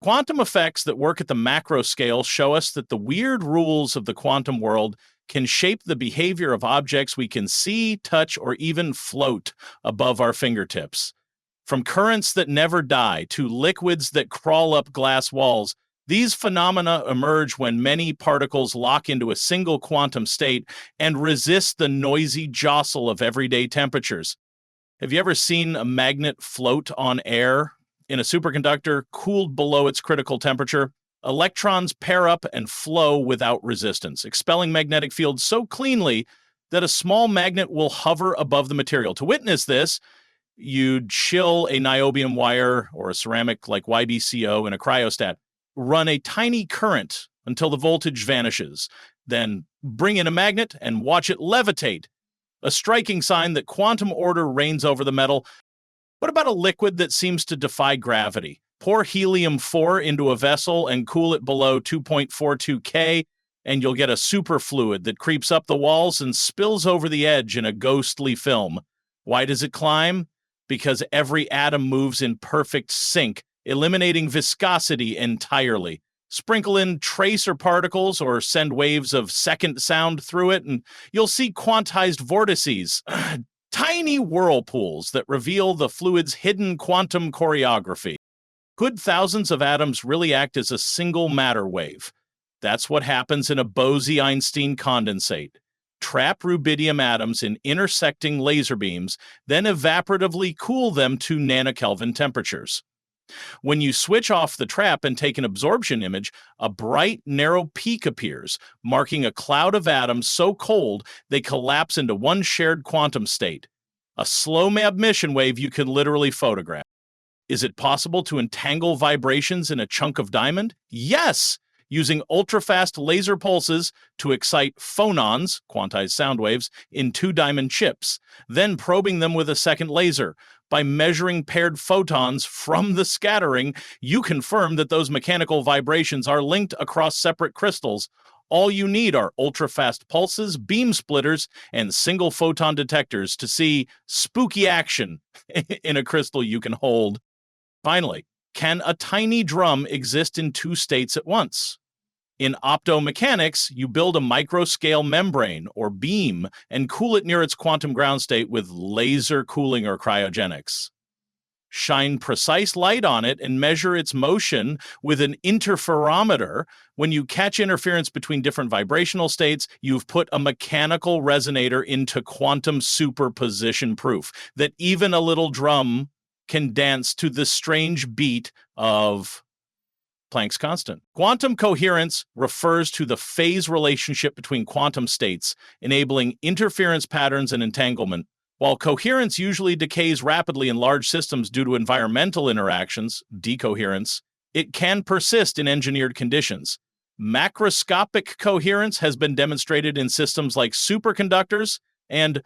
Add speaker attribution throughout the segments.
Speaker 1: Quantum effects that work at the macro scale show us that the weird rules of the quantum world can shape the behavior of objects we can see, touch, or even float above our fingertips. From currents that never die to liquids that crawl up glass walls, these phenomena emerge when many particles lock into a single quantum state and resist the noisy jostle of everyday temperatures. Have you ever seen a magnet float on air? In a superconductor cooled below its critical temperature, electrons pair up and flow without resistance, expelling magnetic fields so cleanly that a small magnet will hover above the material. To witness this, you'd chill a niobium wire or a ceramic like YBCO in a cryostat, run a tiny current until the voltage vanishes, then bring in a magnet and watch it levitate, a striking sign that quantum order reigns over the metal. What about a liquid that seems to defy gravity? Pour helium-4 into a vessel and cool it below 2.42 K, and you'll get a superfluid that creeps up the walls and spills over the edge in a ghostly film. Why does it climb? Because every atom moves in perfect sync, eliminating viscosity entirely. Sprinkle in tracer particles or send waves of second sound through it, and you'll see quantized vortices, tiny whirlpools that reveal the fluid's hidden quantum choreography. Could thousands of atoms really act as a single matter wave? That's what happens in a Bose-Einstein condensate. Trap rubidium atoms in intersecting laser beams, then evaporatively cool them to nanokelvin temperatures. When you switch off the trap and take an absorption image, a bright, narrow peak appears, marking a cloud of atoms so cold they collapse into one shared quantum state. A slow emission wave you can literally photograph. Is it possible to entangle vibrations in a chunk of diamond? Yes! Using ultra-fast laser pulses to excite phonons, quantized sound waves, in two diamond chips, then probing them with a second laser. By measuring paired photons from the scattering, you confirm that those mechanical vibrations are linked across separate crystals. All you need are ultra-fast pulses, beam splitters, and single photon detectors to see spooky action in a crystal you can hold. Finally, can a tiny drum exist in two states at once? In optomechanics, you build a microscale membrane or beam and cool it near its quantum ground state with laser cooling or cryogenics. Shine precise light on it and measure its motion with an interferometer. When you catch interference between different vibrational states, you've put a mechanical resonator into quantum superposition proof that even a little drum can dance to the strange beat of Planck's constant. Quantum coherence refers to the phase relationship between quantum states, enabling interference patterns and entanglement. While coherence usually decays rapidly in large systems due to environmental interactions, decoherence, it can persist in engineered conditions. Macroscopic coherence has been demonstrated in systems like superconductors and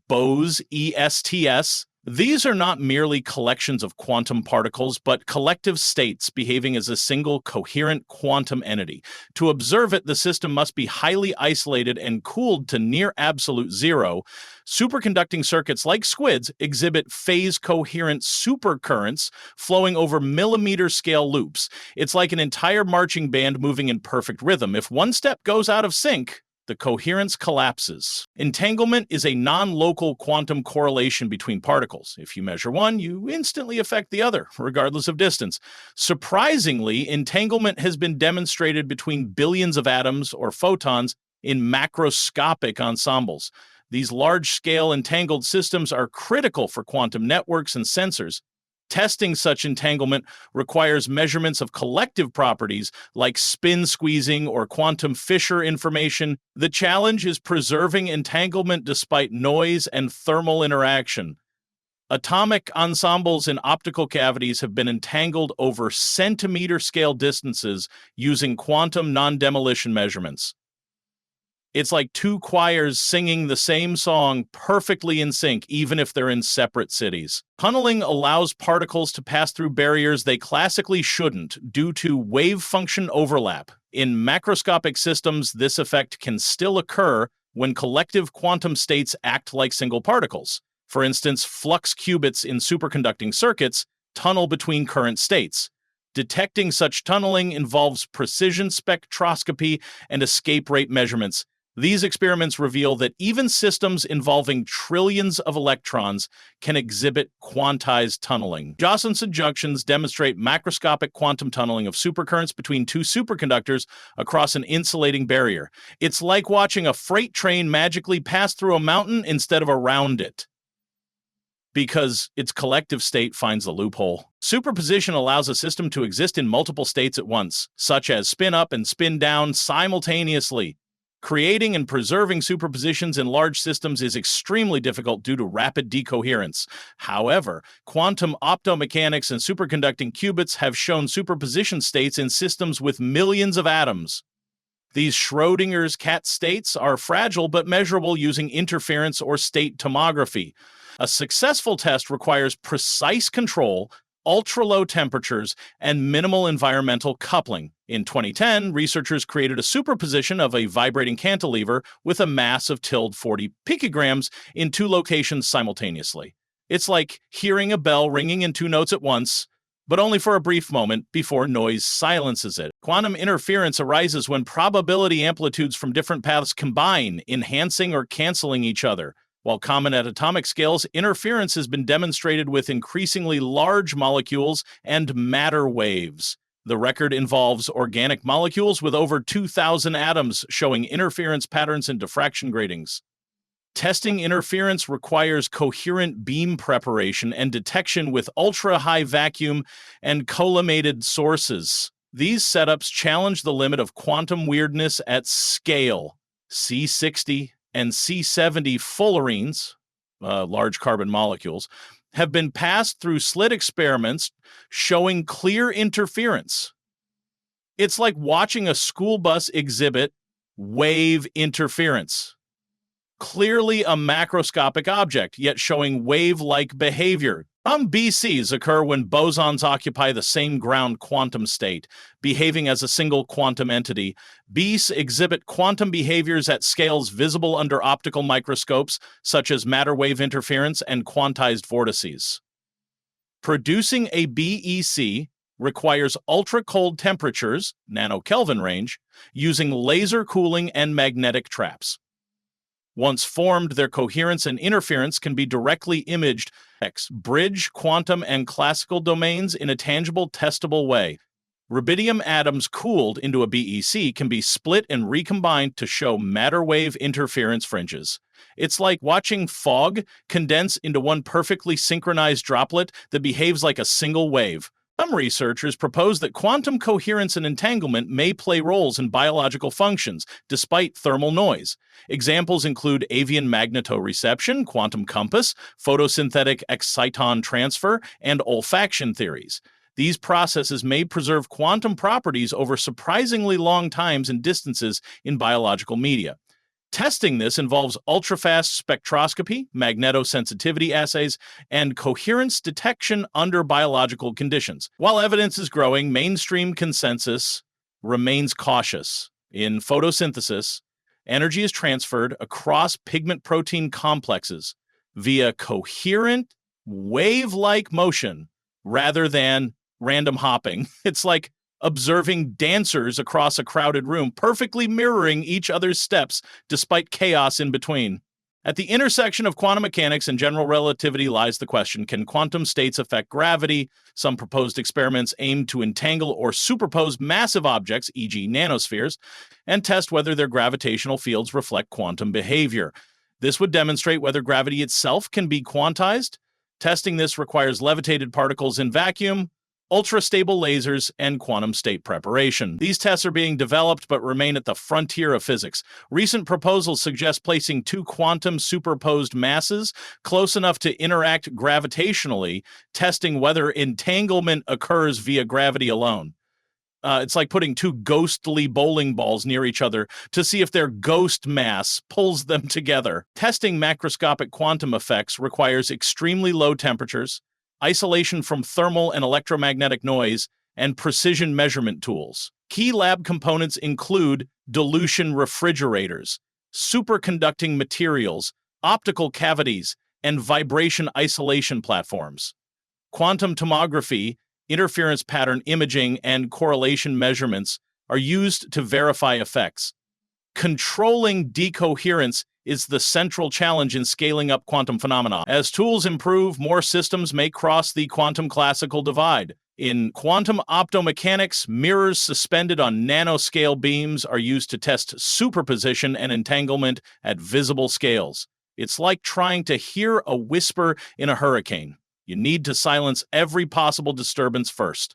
Speaker 1: Bose-ESTS. These are not merely collections of quantum particles, but collective states behaving as a single coherent quantum entity. To observe it, the system must be highly isolated and cooled to near absolute zero. Superconducting circuits like squids exhibit phase-coherent supercurrents flowing over millimeter-scale loops. It's like an entire marching band moving in perfect rhythm. If one step goes out of sync, the coherence collapses. Entanglement is a non-local quantum correlation between particles. If you measure one, you instantly affect the other, regardless of distance. Surprisingly, entanglement has been demonstrated between billions of atoms or photons in macroscopic ensembles. These large-scale entangled systems are critical for quantum networks and sensors. Testing such entanglement requires measurements of collective properties like spin squeezing or quantum Fisher information. The challenge is preserving entanglement despite noise and thermal interaction. Atomic ensembles in optical cavities have been entangled over centimeter-scale distances using quantum non-demolition measurements. It's like two choirs singing the same song perfectly in sync, even if they're in separate cities. Tunneling allows particles to pass through barriers they classically shouldn't due to wave function overlap. In macroscopic systems, this effect can still occur when collective quantum states act like single particles. For instance, flux qubits in superconducting circuits tunnel between current states. Detecting such tunneling involves precision spectroscopy and escape rate measurements. These experiments reveal that even systems involving trillions of electrons can exhibit quantized tunneling. Josephson junctions demonstrate macroscopic quantum tunneling of supercurrents between two superconductors across an insulating barrier. It's like watching a freight train magically pass through a mountain instead of around it, because its collective state finds the loophole. Superposition allows a system to exist in multiple states at once, such as spin up and spin down simultaneously. Creating and preserving superpositions in large systems is extremely difficult due to rapid decoherence. However, quantum optomechanics and superconducting qubits have shown superposition states in systems with millions of atoms. These Schrödinger's cat states are fragile but measurable using interference or state tomography. A successful test requires precise control, ultra-low temperatures, and minimal environmental coupling. In 2010, researchers created a superposition of a vibrating cantilever with a mass of 40 picograms in two locations simultaneously. It's like hearing a bell ringing in two notes at once, but only for a brief moment before noise silences it. Quantum interference arises when probability amplitudes from different paths combine, enhancing or canceling each other. While common at atomic scales, interference has been demonstrated with increasingly large molecules and matter waves. The record involves organic molecules with over 2,000 atoms, showing interference patterns and diffraction gratings. Testing interference requires coherent beam preparation and detection with ultra-high vacuum and collimated sources. These setups challenge the limit of quantum weirdness at scale. C60 and C70 fullerenes, large carbon molecules, have been passed through slit experiments showing clear interference. It's like watching a school bus exhibit wave interference. Clearly a macroscopic object, yet showing wave-like behavior. Some BCs occur when bosons occupy the same ground quantum state, behaving as a single quantum entity. Beasts exhibit quantum behaviors at scales visible under optical microscopes, such as matter wave interference and quantized vortices. Producing a BEC requires ultra-cold temperatures, nanokelvin range, using laser cooling and magnetic traps. Once formed, their coherence and interference can be directly imaged, bridge quantum and classical domains in a tangible, testable way. Rubidium atoms cooled into a BEC can be split and recombined to show matter wave interference fringes. It's like watching fog condense into one perfectly synchronized droplet that behaves like a single wave. Some researchers propose that quantum coherence and entanglement may play roles in biological functions, despite thermal noise. Examples include avian magnetoreception, quantum compass, photosynthetic exciton transfer, and olfaction theories. These processes may preserve quantum properties over surprisingly long times and distances in biological media. Testing this involves ultrafast spectroscopy, magnetosensitivity assays, and coherence detection under biological conditions. While evidence is growing, mainstream consensus remains cautious. In photosynthesis, energy is transferred across pigment protein complexes via coherent, wave-like motion rather than random hopping. It's like observing dancers across a crowded room, perfectly mirroring each other's steps despite chaos in between. At the intersection of quantum mechanics and general relativity lies the question, can quantum states affect gravity? Some proposed experiments aim to entangle or superpose massive objects, e.g. nanospheres, and test whether their gravitational fields reflect quantum behavior. This would demonstrate whether gravity itself can be quantized. Testing this requires levitated particles in vacuum, ultra-stable lasers, and quantum state preparation. These tests are being developed but remain at the frontier of physics. Recent proposals suggest placing two quantum superposed masses close enough to interact gravitationally, testing whether entanglement occurs via gravity alone. It's like putting two ghostly bowling balls near each other to see if their ghost mass pulls them together. Testing macroscopic quantum effects requires extremely low temperatures, isolation from thermal and electromagnetic noise, and precision measurement tools. Key lab components include dilution refrigerators, superconducting materials, optical cavities, and vibration isolation platforms. Quantum tomography interference pattern imaging, and correlation measurements are used to verify effects. Controlling decoherence is the central challenge in scaling up quantum phenomena. As tools improve, more systems may cross the quantum classical divide. In quantum optomechanics, mirrors suspended on nanoscale beams are used to test superposition and entanglement at visible scales. It's like trying to hear a whisper in a hurricane. You need to silence every possible disturbance first.